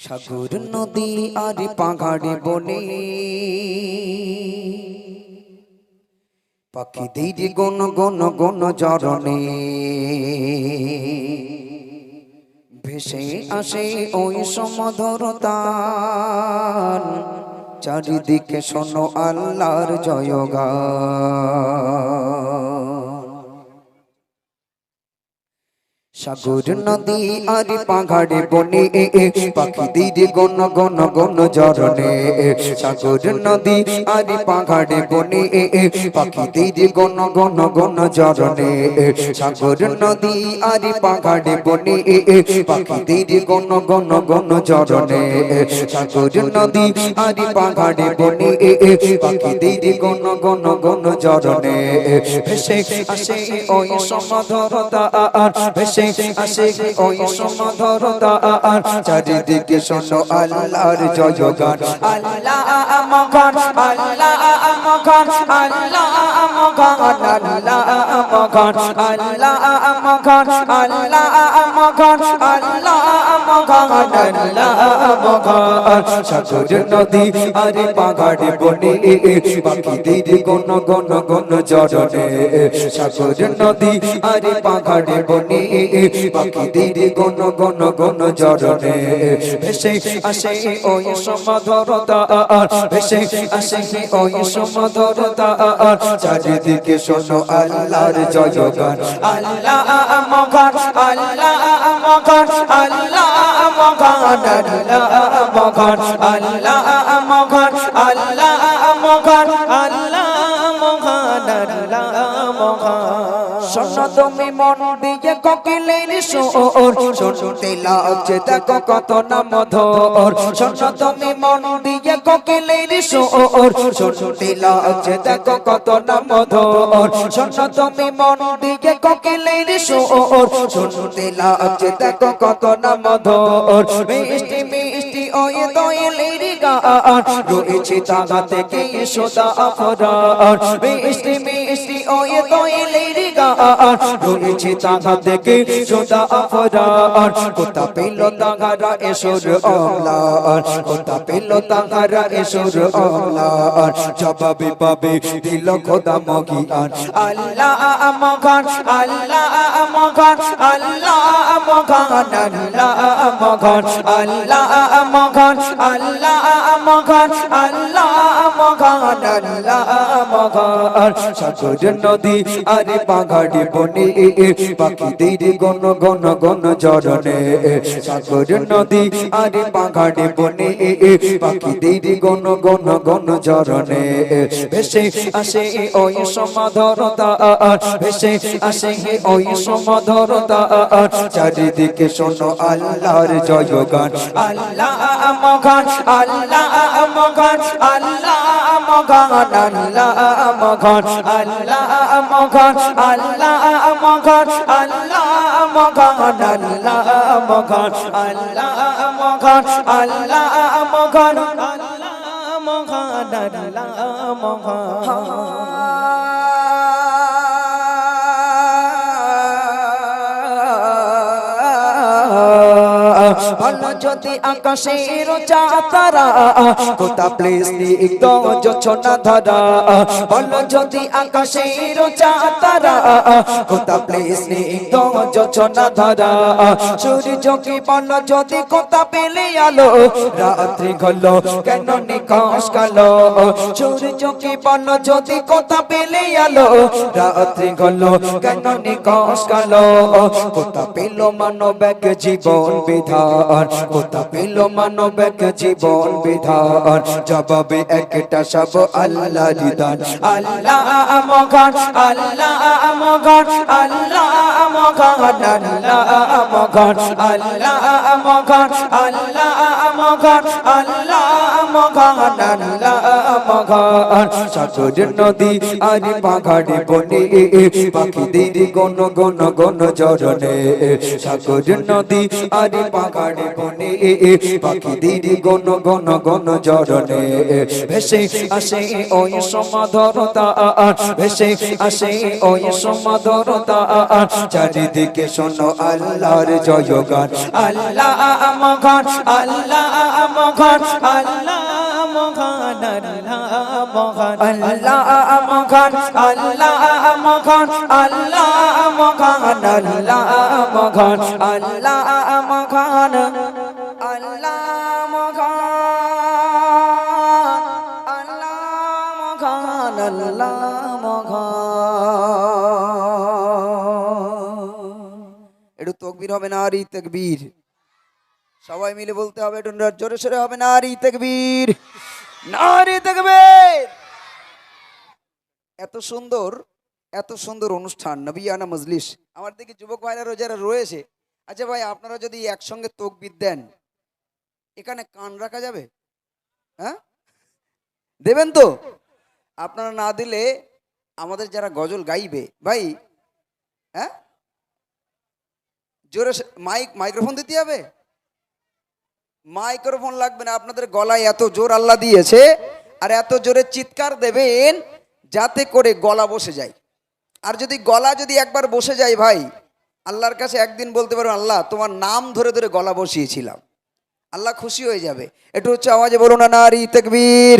সাগর নদী আর পাহাড়ে বনে পাখিদের গণ গণ গণ জরনে ভেসে আসে ওই সমধর তান, চারিদিকে শোনো আল্লাহর জয়গান। সাগর নদী আর পাহাড়ে বনে পাখিদের গণ গণ গণ জরনে, সাগর নদী আর পাহাড়ে বনে পাখিদের গণ গণ গণ জরনে, সাগর নদী আর পাহাড়ে বনে পাখিদের গণ গণ গণ জরনে, সাগর নদী আর পাহাড়ে বনে পাখিদের গণ গণ গণ জরনে ভেসে আসে ওই সমধর তান, ভেসে আসে ওই সমধর তান, চারিদিকে শোনো আল্লাহর জয়গান। আল্লাহ মগান, আল্লাহ মগান, আল্লাহ মগান, আল্লাহ মগান, আল্লাহ মগান, আল্লাহ মগান, আল্লাহ মগান, আল্লাহ মগান। সাগর নদী আর পাহাড়ে বনে পাখিদের গণ গণ গণ জরনে, সাগর নদী আর পাহাড়ে বনে পাখিদের গণ গণ গণ জরনে ভেসে আসে ওই সমধর তান, ভেসে আসে ওই সমধর তান, চারিদিকে শোনো আল্লাহর জয়গান। আল্লাহ মগান, আল্লাহ মগান, আল্লাহ মগান, আল্লাহ মগান, আল্লাহ মগান, আল্লাহ মগান, আল্লাহ মগান, আল্লাহ মগান। শোনো তুমি মন দিয়ে কোকিলের সুর, শুনতে লাগছে দেখো কত না মধুর। শোনো তুমি মন দিয়ে কোকিলের সুর, শুনতে লাগছে দেখো কত না মধুর। শোনো তুমি মন দিয়ে কোকিলের সুর, শুনতে লাগছে দেখো কত না মধুর। মিষ্টি মিষ্টি ওই দোয়েলের গান রয়েছে তাগা থেকে সোদা আফরান, মিষ্টি মিষ্টি ওই দোয়েলের গান রয়েছে তাগা থেকে সোদা আফরান। কোথা পেল তাগারা এসর অম্লান, কোথা পেল তাগারা এসর অম্লান, জবাবে পাবে দিল খোদা মগিয়ান। আল্লাহ মগান, আল্লাহ মগান, আল্লাহ মগান, আল্লাহ মগান, আল্লাহ মগান, আল্লাহ মগান, আল্লাহ মগান, আল্লাহ মগান। সাগর নদী আর পাহাড়ে বনে পাখিদের গণ গণ গণ জরনে, সাগর নদী আর পাহাড়ে বনে পাখিদের গণ গণ গণ জরনে ভেসে আসে ওই সমধর তান, ভেসে আসে ওই সমধর তান, চারিদিকে শোনো আল্লাহর জয়গান। আল্লাহ মগান, আল্লাহ মগান, আল্লাহ মগান, আল্লাহ মগান, আল্লাহ মগান, আল্লাহ মগান, আল্লাহ মগান, আল্লাহ মগান, আল্লাহ মগান, আল্লাহ মগান, আল্লাহ মগান, আল্লাহ মগান। ভালো যদি আকাশের চাতারা কোথা প্লেস নিগ্ধ জোছনা ধারা, ভালো যদি আকাশের চাতারা কোথা প্লেস নিগ্ধ জোছনা ধারা, সূর্যকে ভালো যদি কোথা পেলে আলো রাত্রি হলো কেন নিকাশ কালো, সূর্যকে ভালো যদি কোথা পেলে আলো রাত্রি হলো কেন নিকাশ কালো, কোথা পেল মানব এক জীবন বিধান, কোথা পেল মানব এক জীবন বিধান, জবাবে একটা সব আল্লাহর দান। আল্লাহ মগান, আল্লাহ মগান, আল্লাহ মগান, আল্লাহ মগান, আল্লাহ মগান, আল্লাহ মগান, আল্লাহ মগান, আল্লাহ মগান। সাগর নদী আর পাহাড়ে বনে পাখিদের গণ গণ গণ জরনে, সাগর নদী আর ফাঁকার বনে পাখিদের গণ গণ গণ জরনে ভেসে আসে ওই সমাধরতা ভেসে আসে ওই সমাধরতা চারিদিকে শোনো আল্লাহর জয়গান আল্লাহ মহান আল্লাহ মহান আল্লাহ মহান আল্লাহ মহান আল্লাহ মহান আল্লাহ মহান আল্লাহ মহান আল্লাহ মহান আল্লাহ মহান আল্লাহ মহান আল্লাহ মহান। একটু তাকবীর হবে নারী তাকবীর, সবাই মিলে বলতে হবে, একটু জোরে সোরে হবে নারী তাকবীর, নারী তাকবীর। এত সুন্দর অনুষ্ঠান নবিয়ানা মজলিস। আমার দিকে যুবক ভাইরা যারা রয়েছে, আচ্ছা ভাই আপনারা যদি একসঙ্গে তাকবীর দেন এখানে কান রাখা যাবে? হ্যাঁ দেবেন তো? আপনারা না দিলে আমাদের যারা গজল গাইবে ভাই, হ্যাঁ জোরে মাইক্রোফোন দিতে হবে? মাইক্রোফোন লাগবে না, আপনাদের গলায় এত জোর আল্লাহ দিয়েছে, আর এত জোরে চিৎকার দেবেন যাতে করে গলা বসে যায়। আর যদি গলা যদি একবার বসে যায় ভাই, আল্লাহর কাছে একদিন বলতে পারো আল্লাহ তোমার নাম ধরে ধরে গলা বসিয়েছিলাম, আল্লাহ খুশি হয়ে যাবে। একটু হচ্ছে আওয়াজে বলো না নারী তাকবীর।